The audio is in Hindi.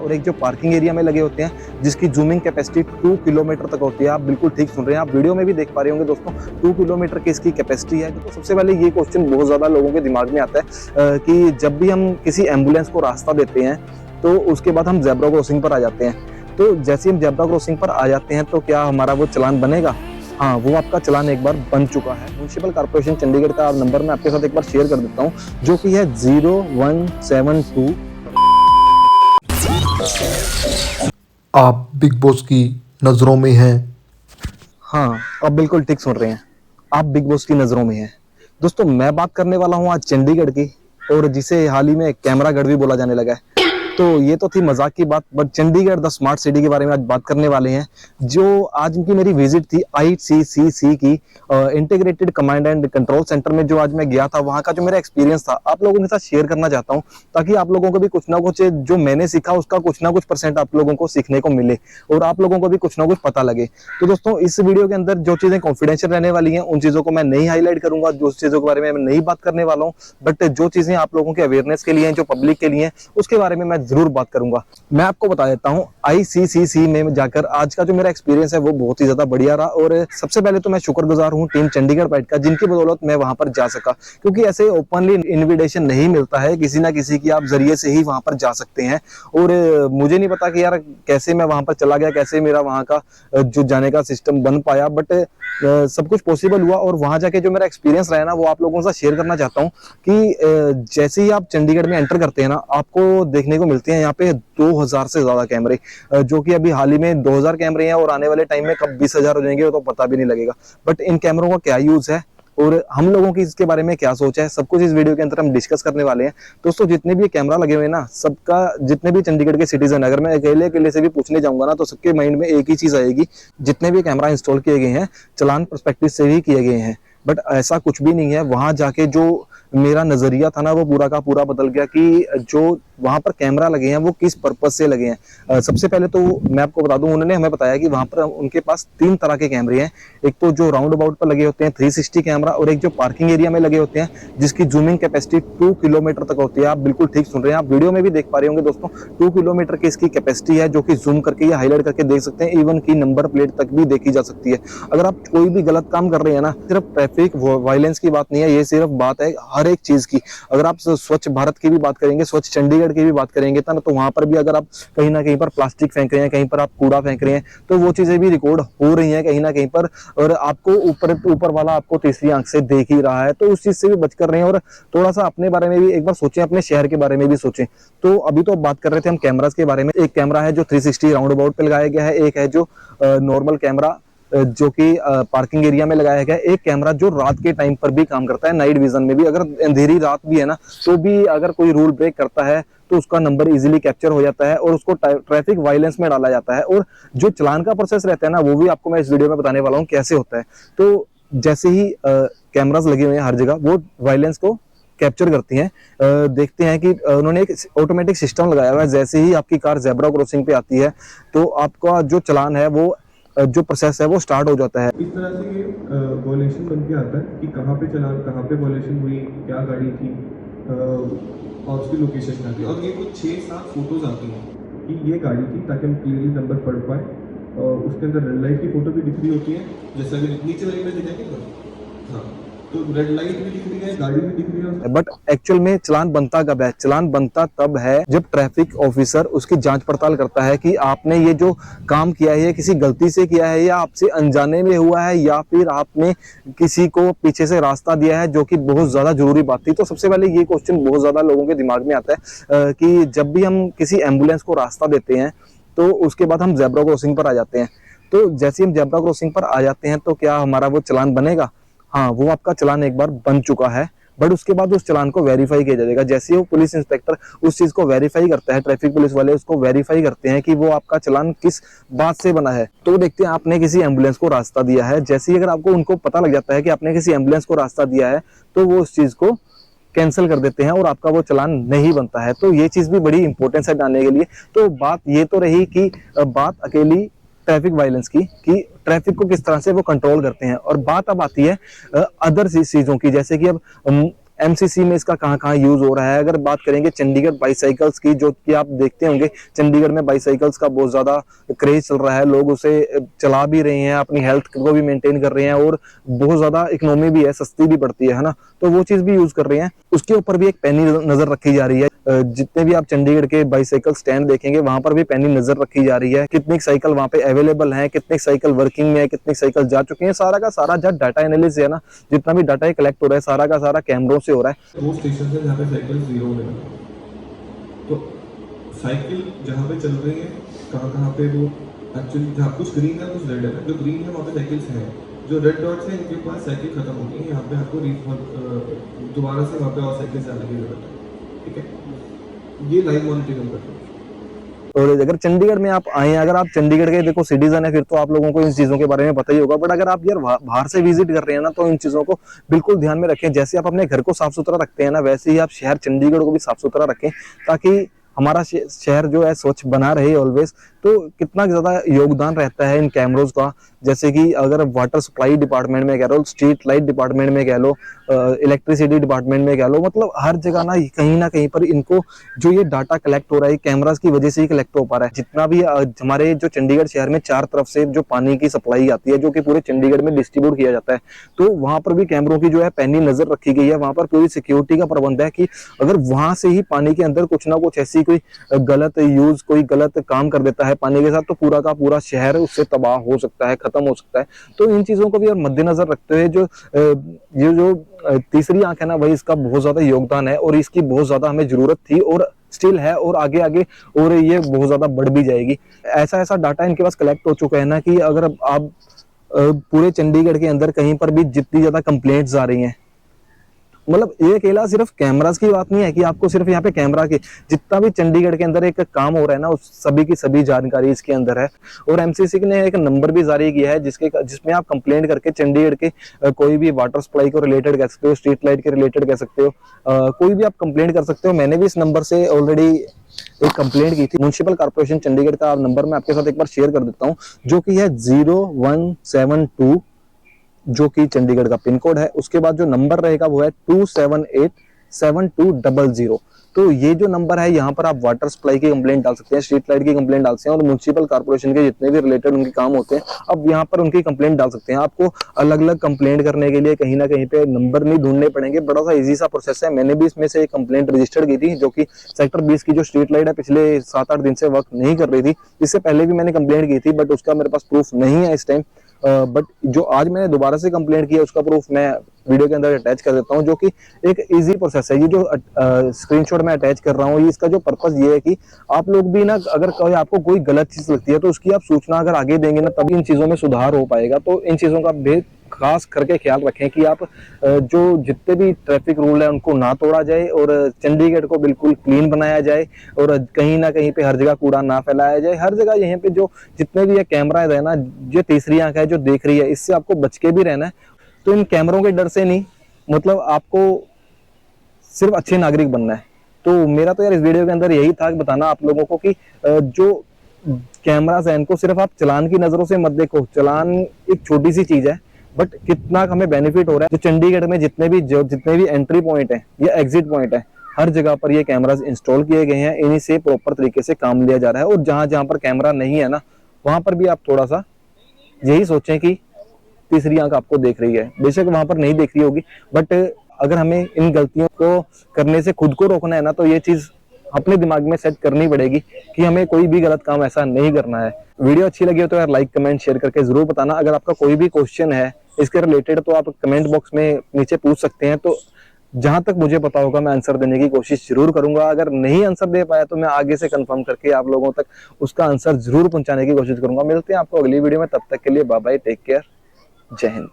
और एक जो पार्किंग एरिया में लगे होते हैं जिसकी जूमिंग कैपेसिटी 2 किलोमीटर तक होती है। आप बिल्कुल ठीक सुन रहे हैं, आप वीडियो में भी देख पा रहे होंगे दोस्तों, 2 किलोमीटर की इसकी कैपेसिटी है। तो सबसे पहले ये क्वेश्चन बहुत ज़्यादा लोगों के दिमाग में आता है कि जब भी हम किसी एम्बुलेंस को रास्ता देते हैं तो उसके बाद हम ज़ेब्रा क्रॉसिंग पर आ जाते हैं। तो जैसे हम ज़ेब्रा क्रॉसिंग पर आ जाते हैं तो क्या हमारा वो चालान बनेगा? हाँ, वो आपका चालान एक बार बन चुका है। म्युनिसिपल कॉर्पोरेशन चंडीगढ़ का नंबर मैं आपके साथ एक बार शेयर कर देता हूँ, जो कि है 0172। आप बिग बॉस की नजरों में हैं। हाँ, आप बिल्कुल ठीक सुन रहे हैं, आप बिग बॉस की नजरों में हैं। दोस्तों, मैं बात करने वाला हूँ आज चंडीगढ़ की, और जिसे हाल ही में कैमरागढ़ भी बोला जाने लगा है। तो ये तो थी मजाक की बात, but Chandigarh the smart city के बारे में आज बात करने वाले हैं। जो आज की मेरी विजिट थी ICCC की integrated command and control centre में, जो आज मैं गया था, वहाँ का जो मेरा एक्सपीरियंस था आप लोगों के साथ शेयर करना चाहता हूँ, ताकि आप लोगों को भी कुछ ना कुछ जो मैंने सीखा उसका कुछ ना कुछ % आप लोगों को सीखने को मिले और आप लोगों को भी कुछ ना कुछ पता लगे। तो दोस्तों, इस वीडियो के अंदर जो चीजें कॉन्फिडेंशियल रहने वाली हैं उन चीजों को मैं नहीं हाईलाइट करूंगा, जो चीजों के बारे में मैं नहीं बात करने वाला हूँ, बट जो चीजें आप लोगों के अवेयरनेस के लिए हैं, जो पब्लिक के लिए हैं, उसके बारे में मैं जरूर बात करूंगा। मैं आपको बता देता हूँ, ICCC में जाकर आज का जो मेरा एक्सपीरियंस है वो बहुत ही ज्यादा बढ़िया रहा। और सबसे पहले तो मैं शुक्रगुजार हूँ टीम चंडीगढ़ प्राइड का, जिनकी बदौलत मैं वहां पर जा सका, क्योंकि ऐसे ओपनली इनविटेशन नहीं मिलता है, किसी ना किसी की आप जरिए से ही वहां पर जा सकते हैं। और मुझे नहीं पता कि यार कैसे मैं वहां पर चला गया, कैसे मेरा वहां का जो जाने का सिस्टम बन पाया, बट सब कुछ पॉसिबल हुआ। और वहां जाके जो मेरा एक्सपीरियंस रहा ना, वो आप लोगों के साथ शेयर करना चाहता हूँ कि जैसे ही आप चंडीगढ़ में एंटर करते हैं ना, आपको देखने को मिलते हैं यहाँ पे 2000 से ज्यादा कैमरे, जो कि अभी हाल ही में 2000 कैमरे हैं, और आने वाले टाइम में कब 20,000 हो जाएंगे वो तो पता भी नहीं लगेगा। बट इन कैमरों का क्या यूज है और हम लोगों की इसके बारे में क्या सोच है, सब कुछ इस वीडियो के अंदर हम डिस्कस करने वाले हैं। दोस्तों, जितने भी कैमरा लगे हुए हैं ना, सबका, जितने भी चंडीगढ़ के सिटीजन, अगर मैं अकेले अकेले से भी पूछने जाऊंगा ना, तो सबके माइंड में एक ही चीज आएगी, जितने भी कैमरा इंस्टॉल किए गए हैं चालान पर्सपेक्टिव से ही किए गए हैं। बट ऐसा कुछ भी नहीं है। वहां जाके जो मेरा नजरिया था ना, वो पूरा का पूरा बदल गया कि जो वहां पर कैमरा लगे हैं वो किस पर्पज से लगे हैं। सबसे पहले तो मैं आपको बता दूं, उन्होंने हमें बताया कि वहां पर उनके पास 3 तरह के कैमरे हैं। एक तो जो राउंड अबाउट पर लगे होते हैं 360 कैमरा, और एक जो पार्किंग एरिया में लगे होते हैं जिसकी जूमिंग कैपेसिटी 2 किलोमीटर तक होती है। आप बिल्कुल ठीक सुन रहे हैं, आप वीडियो में भी देख पा रहे होंगे दोस्तों, 2 किलोमीटर की इसकी कैपेसिटी है, जो कि जूम करके या हाईलाइट करके देख सकते हैं। इवन की नंबर प्लेट तक भी देखी जा सकती है। अगर आप कोई भी गलत काम कर रहे हैं ना, सिर्फ ट्रैफिक वायलेंस की बात नहीं है, ये सिर्फ बात है हर एक चीज की। अगर आप स्वच्छ भारत की भी बात करेंगे, स्वच्छ चंडीगढ़ की भी बात करेंगे तो वहां पर भी अगर आप कहीं ना कहीं पर प्लास्टिक फेंक रहे हैं, कहीं पर आप कूड़ा फेंक रहे हैं, तो वो चीजें भी रिकॉर्ड हो रही हैं कहीं ना कहीं पर, और आपको ऊपर वाला आपको तीसरी आंख से देख ही रहा है। तो उस चीज से भी बच कर रहे हैं, और थोड़ा सा अपने बारे में भी एक बार सोचें, अपने शहर के बारे में भी सोचें। तो अभी तो बात कर रहे थे हम कैमरास के बारे में। एक कैमरा है जो 360 राउंड अबाउट पे लगाया गया है, एक है जो नॉर्मल कैमरा जो कि पार्किंग एरिया में लगाया गया है, एक कैमरा जो रात के टाइम पर भी काम करता है, नाइट विजन में भी। अगर अंधेरी रात भी है ना, तो भी अगर कोई रूल ब्रेक करता है तो उसका नंबर इजीली कैप्चर हो जाता है और उसको ट्रैफिक वायलेंस में डाला जाता है। और जो चालान का प्रोसेस रहता है ना, वो भी आपको मैं इस वीडियो में बताने वाला हूँ कैसे होता है। तो जैसे ही कैमरास लगे हुए हैं हर जगह, वो वायलेंस को कैप्चर करती हैं। देखते हैं कि उन्होंने एक ऑटोमेटिक सिस्टम लगाया हुआ है। जैसे ही आपकी कार ज़ेब्रा क्रॉसिंग पे आती है तो आपका जो चालान है, वो जो प्रोसेस है वो स्टार्ट हो जाता है। इस तरह से ये वॉल्यूशन बन के आता है कि कहाँ पे चलान, कहाँ पे वॉल्यूशन हुई, क्या गाड़ी थी, और उसकी लोकेशन क्या थी। और ये कुछ 6-7 फोटोज आती हैं कि ये गाड़ी थी, ताकि हम क्लियरली नंबर पढ़ पाए। और उसके अंदर रेड लाइट की फोटो भी दिख रही होती है, जैसे अगर नीचे वाली में दिखेगी। हाँ, तो रेड लाइट भी दिख रही है, गाड़ी भी दिख रही है। बट एक्चुअल में चालान बनता कब है? चालान बनता तब है जब ट्रैफिक ऑफिसर उसकी जांच पड़ताल करता है कि आपने ये जो काम किया है ये किसी गलती से किया है, या आपसे अनजाने में हुआ है, या फिर आपने किसी को पीछे से रास्ता दिया है, जो कि बहुत ज्यादा जरूरी बात थी। तो सबसे पहले ये क्वेश्चन बहुत ज्यादा लोगों के दिमाग में आता है कि जब भी हम किसी एम्बुलेंस को रास्ता देते हैं तो उसके बाद हम ज़ेब्रा क्रॉसिंग पर आ जाते हैं। तो जैसे हम ज़ेब्रा क्रॉसिंग पर आ जाते हैं तो क्या हमारा वो चालान बनेगा? हाँ, वो आपका चालान एक बार बन चुका है, बट उसके बाद उस चालान को वेरीफाई किया जाएगा। जैसे वो पुलिस इंस्पेक्टर उस चीज को वेरीफाई करता है, ट्रैफिक पुलिस वाले उसको वेरीफाई करते हैं कि वो आपका चालान किस बात से बना है। तो देखते हैं आपने किसी एम्बुलेंस को रास्ता दिया है, जैसे ही अगर आपको उनको पता लग जाता है कि आपने किसी एम्बुलेंस को रास्ता दिया है, तो वो उस चीज को कैंसिल कर देते हैं और आपका वो चालान नहीं बनता है। तो ये चीज भी बड़ी इंपॉर्टेंस है जानने के लिए। तो बात ये तो रही कि बात अकेली ट्रैफिक वायलेंस की, कि ट्रैफिक को किस तरह से वो कंट्रोल करते हैं। और बात अब आती है अदर चीजों की, जैसे कि अब एमसीसी में इसका कहाँ कहाँ यूज हो रहा है। अगर बात करेंगे चंडीगढ़ बाईसाइकिल्स की, जो कि आप देखते होंगे चंडीगढ़ में बाईसाइकिल्स का बहुत ज्यादा क्रेज चल रहा है, लोग उसे चला भी रहे हैं, अपनी हेल्थ को भी मेंटेन कर रहे हैं और बहुत ज्यादा इकोनॉमी भी है, सस्ती भी पड़ती है ना, तो वो चीज भी यूज कर रहे हैं। उसके ऊपर भी एक पैनी नजर रखी जा रही है। जितने भी आप चंडीगढ़ के बाईसाइकिल स्टैंड देखेंगे वहां पर भी पैनी नजर रखी जा रही है। कितनी साइकिल वहां पे अवेलेबल है, कितनी साइकिल वर्किंग में है, कितनी साइकिल जा चुकी है, सारा का सारा जो डाटा एनालिसिस है ना, जितना भी डाटा कलेक्ट हो रहा है सारा का सारा कैमरों से हो रहा है। वो स्टेशन है जहाँ पे साइकिल जीरो है, तो साइकिल जहाँ पे चल रही है कहाँ कहाँ पे वो एक्चुअली जहाँ कुछ ग्रीन है कुछ रेड है, जो ग्रीन है वहाँ पे साइकिल्स हैं, जो रेड डॉट्स है इनके पास साइकिल खत्म हो गई है, यहाँ पे आपको दोबारा से वहाँ पे और साइकिल से आने की जरूरत है। ठीक है, ये लाइव मॉनिटरिंग हम करते हैं। और अगर चंडीगढ़ में आप आए, अगर आप चंडीगढ़ के देखो सिटीजन है, फिर तो आप लोगों को इन चीजों के बारे में पता ही होगा। बट अगर आप यार बाहर से विजिट कर रहे हैं ना, तो इन चीजों को बिल्कुल ध्यान में रखें। जैसे आप अपने घर को साफ सुथरा रखते हैं ना, वैसे ही आप शहर चंडीगढ़ को भी साफ सुथरा रखें, ताकि हमारा शहर जो है स्वच्छ बना रहे ऑलवेज। तो कितना ज्यादा योगदान रहता है इन कैमरोज का। जैसे कि अगर वाटर सप्लाई डिपार्टमेंट में कह लो, स्ट्रीट लाइट डिपार्टमेंट में कह लो, इलेक्ट्रिसिटी डिपार्टमेंट में कह लो, मतलब हर जगह ना कहीं पर इनको जो ये डाटा कलेक्ट हो रहा है कैमरास की वजह से ही कलेक्ट हो पा रहा है। जितना भी हमारे जो चंडीगढ़ शहर में चार तरफ से जो पानी की सप्लाई आती है, जो कि पूरे चंडीगढ़ में डिस्ट्रीब्यूट किया जाता है, तो वहां पर भी कैमरों की जो है पैनी नजर रखी गई है। वहां पर पूरी सिक्योरिटी का प्रबंध है कि अगर वहां से ही पानी के अंदर कुछ ना कुछ ऐसी कोई गलत यूज, कोई गलत काम कर देता है पानी के साथ, तो पूरा का पूरा शहर उससे तबाह हो सकता है, खत्म हो सकता है। तो इन चीजों को भी और मद्देनजर रखते हुए जो ये जो तीसरी आंख है ना भाई, इसका बहुत ज्यादा योगदान है और इसकी बहुत ज्यादा हमें जरूरत थी और स्टिल है, और आगे आगे और ये बहुत ज्यादा बढ़ भी जाएगी। ऐसा ऐसा डाटा इनके पास कलेक्ट हो चुका है ना कि अगर आप पूरे चंडीगढ़ के अंदर कहीं पर भी जितनी ज्यादा कंप्लेंट्स आ रही हैं, मतलब ये अकेला सिर्फ कैमरास की बात नहीं है कि आपको सिर्फ यहाँ पे कैमरा की, जितना भी चंडीगढ़ के अंदर एक काम हो रहा है ना, उस सभी की सभी जानकारी इसके अंदर है। और एमसीसी ने एक नंबर भी जारी किया है जिसमें आप कंप्लेंट करके चंडीगढ़ के कोई भी वाटर सप्लाई को रिलेटेड कह सकते हो, स्ट्रीट लाइट के रिलेटेड कह सकते हो, कोई भी आप कंप्लेंट कर सकते हो। मैंने भी इस नंबर से ऑलरेडी एक कंप्लेंट की थी। म्युनिसिपल कॉर्पोरेशन चंडीगढ़ का नंबर मैं आपके साथ एक बार शेयर कर देता हूँ, जो कि है 0172, जो कि चंडीगढ़ का पिन कोड है। उसके बाद जो नंबर रहेगा वो है 2787200। तो ये जो नंबर है, यहाँ पर आप वाटर सप्लाई की कंप्लेंट डाल सकते हैं, स्ट्रीट लाइट की कंप्लेंट डाल सकते हैं और म्युनिसिपल कॉर्पोरेशन के जितने भी रिलेटेड उनके काम होते हैं, अब यहाँ पर उनकी कंप्लेंट डाल सकते हैं। आपको अलग अलग कंप्लेंट करने के लिए कहीं ना कहीं पे नंबर नहीं ढूंढने पड़ेंगे, बड़ा सा इजी सा प्रोसेस है। मैंने भी इसमें से एक कंप्लेंट रजिस्टर्ड की थी, जो कि सेक्टर 20 की जो स्ट्रीट लाइट है पिछले 7-8 दिन से वर्क नहीं कर रही थी। इससे पहले भी मैंने कंप्लेंट की थी, बट उसका मेरे पास प्रूफ नहीं है इस टाइम। बट जो आज मैंने दोबारा से कंप्लेंट किया उसका प्रूफ मैं वीडियो के अंदर अटैच कर देता हूं, जो कि एक इजी प्रोसेस है। ये जो स्क्रीनशॉट मैं अटैच कर रहा हूं, इसका जो पर्पस ये है कि आप लोग भी ना, अगर कोई आपको कोई गलत चीज लगती है तो उसकी आप सूचना अगर आगे देंगे ना, तभी इन चीजों में सुधार हो पाएगा। तो इन चीजों का खास करके ख्याल रखें कि आप जो जितने भी ट्रैफिक रूल है उनको ना तोड़ा जाए और चंडीगढ़ को बिल्कुल क्लीन बनाया जाए और कहीं ना कहीं पे हर जगह कूड़ा ना फैलाया जाए। हर जगह यहीं पे जो जितने भी ये कैमरा है ना, जो तीसरी आंख है जो देख रही है, इससे आपको बच के भी रहना है। तो इन कैमरों के डर से नहीं, मतलब आपको सिर्फ अच्छे नागरिक बनना है। तो मेरा तो यार इस वीडियो के अंदर यही था बताना आप लोगों को कि जो कैमरास है इनको सिर्फ आप चलान की नजरों से मत देखो। चलान एक छोटी सी चीज है, बट कितना हमें बेनिफिट हो रहा है। जो चंडीगढ़ में जितने भी एंट्री पॉइंट है या एग्जिट पॉइंट है, हर जगह पर ये कैमरास इंस्टॉल किए गए हैं। इन्हीं से प्रॉपर तरीके से काम लिया जा रहा है। और जहां जहां पर कैमरा नहीं है ना, वहां पर भी आप थोड़ा सा यही सोचें कि तीसरी आंख आपको देख रही है। बेशक वहां पर नहीं देख रही होगी, बट अगर हमें इन गलतियों को करने से खुद को रोकना है ना, तो ये चीज अपने दिमाग में सेट करनी पड़ेगी कि हमें कोई भी गलत काम ऐसा नहीं करना है। वीडियो अच्छी लगी हो तो यार लाइक कमेंट शेयर करके जरूर बताना। अगर आपका कोई भी क्वेश्चन है इसके रिलेटेड तो आप कमेंट बॉक्स में नीचे पूछ सकते हैं। तो जहां तक मुझे पता होगा मैं आंसर देने की कोशिश जरूर करूंगा। अगर नहीं आंसर दे पाया तो मैं आगे से कंफर्म करके आप लोगों तक उसका आंसर जरूर पहुंचाने की कोशिश करूंगा। मिलते हैं आपको अगली वीडियो में, तब तक के लिए बाय बाय, टेक केयर, जय हिंद।